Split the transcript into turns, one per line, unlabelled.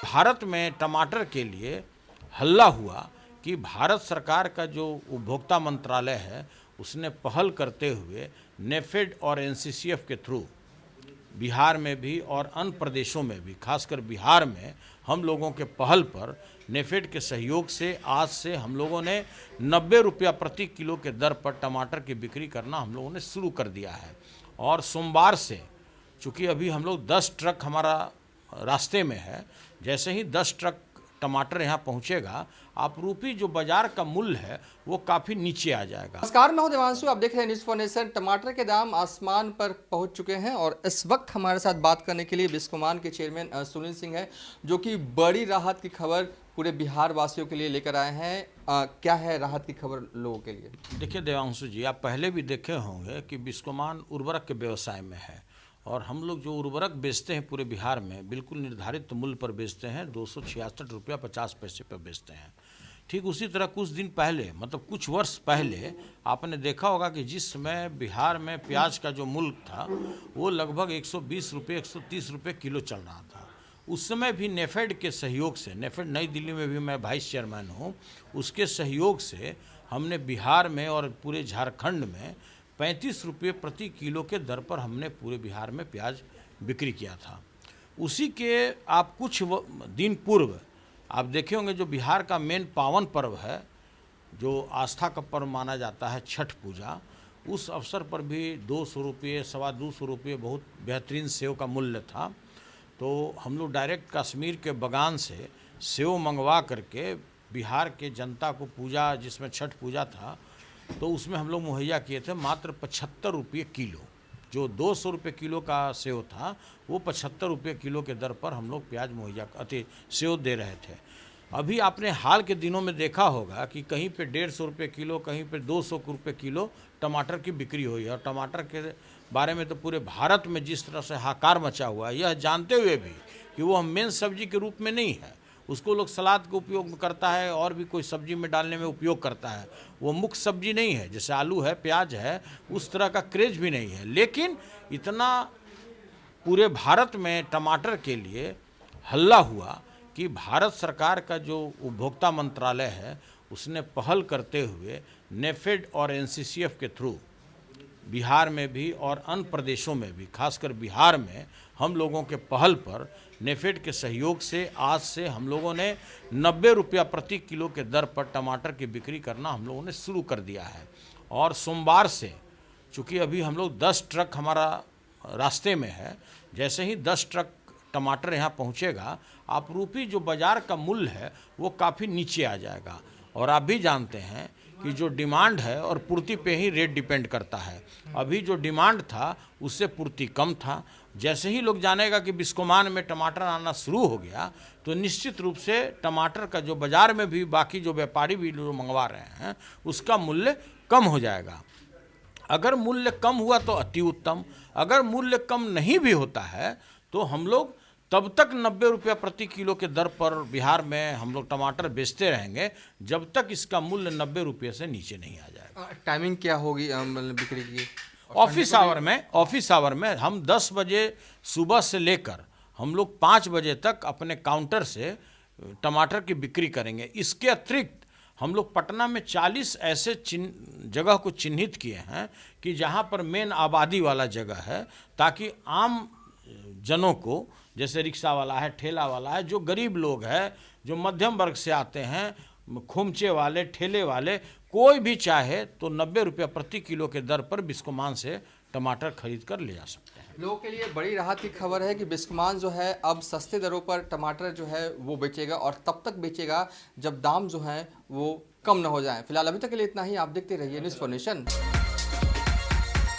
भारत में टमाटर के लिए हल्ला हुआ कि भारत सरकार का जो उपभोक्ता मंत्रालय है उसने पहल करते हुए नेफेड और एनसीसीएफ के थ्रू बिहार में भी और अन्य प्रदेशों में भी, खासकर बिहार में हम लोगों के पहल पर नेफेड के सहयोग से आज से हम लोगों ने 90 रुपया प्रति किलो के दर पर टमाटर की बिक्री करना हम लोगों ने शुरू कर दिया है। और सोमवार से, चूँकि अभी हम लोग 10 ट्रक हमारा रास्ते में है, जैसे ही 10 ट्रक टमाटर यहाँ पहुँचेगा, आपरूपी जो बाजार का मूल्य है वो काफ़ी नीचे आ जाएगा।
नमस्कार, मैं हूं देवांशु, आप देख रहे हैं न्यूज़ फॉर नेशन। टमाटर के दाम आसमान पर पहुंच चुके हैं और इस वक्त हमारे साथ बात करने के लिए बिस्कोमान के चेयरमैन सुनील सिंह हैं, जो कि बड़ी राहत की खबर पूरे बिहार वासियों के लिए लेकर आए हैं। क्या है राहत की खबर लोगों के लिए?
देखिए देवांशु जी, आप पहले भी देखे होंगे कि बिस्कोमान उर्वरक के व्यवसाय में है और हम लोग जो उर्वरक बेचते हैं पूरे बिहार में बिल्कुल निर्धारित मूल्य पर बेचते हैं, 266 रुपया 50 पैसे पर बेचते हैं। ठीक उसी तरह कुछ दिन पहले, मतलब कुछ वर्ष पहले, आपने देखा होगा कि जिस समय बिहार में प्याज का जो मूल्य था वो लगभग 120 रुपये 130 रुपये किलो चल रहा था। उस समय भी नेफेड के सहयोग से, नेफेड नई दिल्ली में भी मैं वाइस चेयरमैन हूँ, उसके सहयोग से हमने बिहार में और पूरे झारखंड में 35 रुपये प्रति किलो के दर पर हमने पूरे बिहार में प्याज बिक्री किया था। उसी के आप कुछ दिन पूर्व आप देखे होंगे, जो बिहार का मेन पावन पर्व है, जो आस्था का पर्व माना जाता है, छठ पूजा, उस अवसर पर भी 200 रुपये 225 रुपये बहुत बेहतरीन सेव का मूल्य था। तो हम लोग डायरेक्ट कश्मीर के बगान से सेव मंगवा करके बिहार के जनता को, पूजा जिसमें छठ पूजा था, तो उसमें हम लोग मुहैया किए थे मात्र 75 रुपये किलो। जो 200 रुपये किलो का सेव था वो 75 रुपये किलो के दर पर हम लोग प्याज मुहैया सेव दे रहे थे। अभी आपने हाल के दिनों में देखा होगा कि कहीं पे 150 रुपये किलो, कहीं पे 200 रुपये किलो टमाटर की बिक्री हुई है। और टमाटर के बारे में तो पूरे भारत में जिस तरह से हाहाकार मचा हुआ है, यह जानते हुए भी कि वो मेन सब्जी के रूप में नहीं है, उसको लोग सलाद के उपयोग करता है और भी कोई सब्जी में डालने में उपयोग करता है, वो मुख्य सब्जी नहीं है। जैसे आलू है, प्याज है, उस तरह का क्रेज भी नहीं है। लेकिन इतना पूरे भारत में टमाटर के लिए हल्ला हुआ कि भारत सरकार का जो उपभोक्ता मंत्रालय है उसने पहल करते हुए नेफेड और एनसीसीएफ के थ्रू बिहार में भी और अन्य प्रदेशों में भी, खासकर बिहार में हम लोगों के पहल पर नेफेड के सहयोग से आज से हम लोगों ने 90 रुपया प्रति किलो के दर पर टमाटर की बिक्री करना हम लोगों ने शुरू कर दिया है। और सोमवार से, चूँकि अभी हम लोग 10 ट्रक हमारा रास्ते में है, जैसे ही 10 ट्रक टमाटर यहाँ पहुँचेगा, आपरूपी जो बाजार का मूल्य है वो काफ़ी नीचे आ जाएगा। और आप भी जानते हैं कि जो डिमांड है और पूर्ति पे ही रेट डिपेंड करता है। अभी जो डिमांड था उससे पूर्ति कम था। जैसे ही लोग जानेगा कि बिस्कोमान में टमाटर आना शुरू हो गया, तो निश्चित रूप से टमाटर का जो बाज़ार में भी बाकी जो व्यापारी भी जो मंगवा रहे हैं उसका मूल्य कम हो जाएगा। अगर मूल्य कम हुआ तो अति उत्तम, अगर मूल्य कम नहीं भी होता है तो हम लोग तब तक 90 रुपया प्रति किलो के दर पर बिहार में हम लोग टमाटर बेचते रहेंगे जब तक इसका मूल्य 90 रुपये से नीचे नहीं आ जाएगा।
टाइमिंग क्या होगी मतलब बिक्री की?
ऑफिस आवर में हम 10 बजे सुबह से लेकर हम लोग 5 बजे तक अपने काउंटर से टमाटर की बिक्री करेंगे। इसके अतिरिक्त हम लोग पटना में 40 ऐसे जगह को चिन्हित किए हैं कि जहाँ पर मेन आबादी वाला जगह है, ताकि आम जनों को, जैसे रिक्शा वाला है, ठेला वाला है, जो गरीब लोग हैं, जो मध्यम वर्ग से आते हैं, खोमचे वाले, ठेले वाले, कोई भी चाहे तो 90 रुपया प्रति किलो के दर पर बिस्कोमान से टमाटर खरीद कर ले जा सकते हैं।
लोगों के लिए बड़ी राहत की खबर है कि बिस्कोमान जो है अब सस्ते दरों पर टमाटर जो है वो बेचेगा, और तब तक बेचेगा जब दाम जो है वो कम ना हो जाए। फिलहाल अभी तक के लिए इतना ही। आप देखते रहिए न्यूज़ फॉर नेशन।